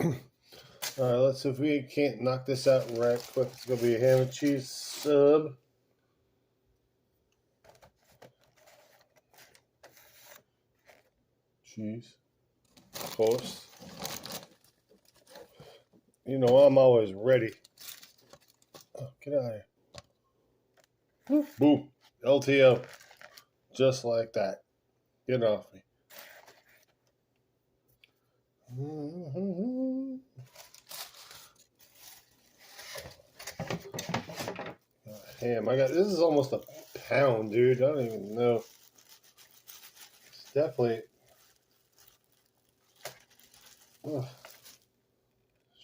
All right, let's see if we can't knock this out right quick. It's gonna be a ham and cheese sub. Cheese, of course. You know I'm always ready. Oh, get out of here. Boom. LTO. Just like that. Get off me. Ham. This is almost a pound, dude. I don't even know. It's definitely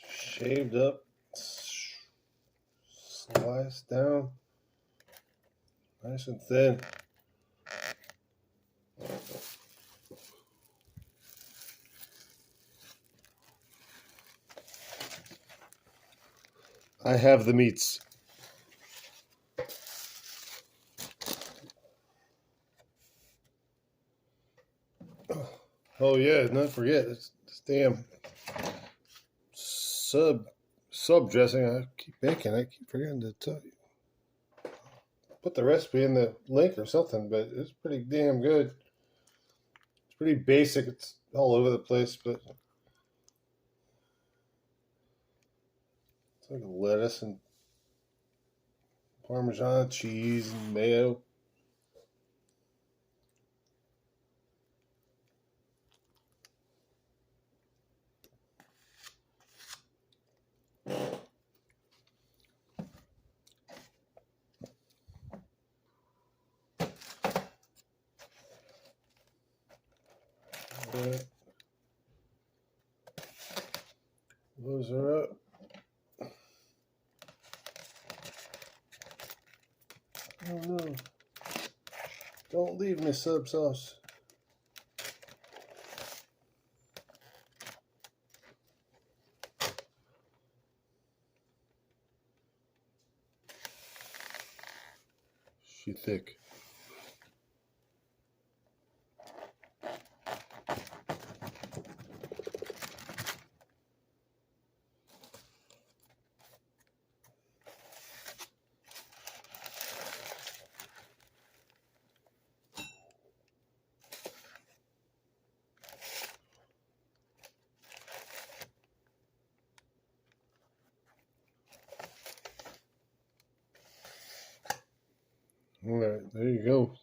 shaved up, sliced down, nice and thin. I have the meats. Oh yeah, not forget this damn sub dressing. I keep making. I keep forgetting to tell you. Put the recipe in the link or something, but it's pretty damn good. It's pretty basic. It's all over the place, but it's like lettuce and Parmesan cheese and mayo. Those are up. Oh no. Don't leave me sub sauce. She thick. All right, there you go.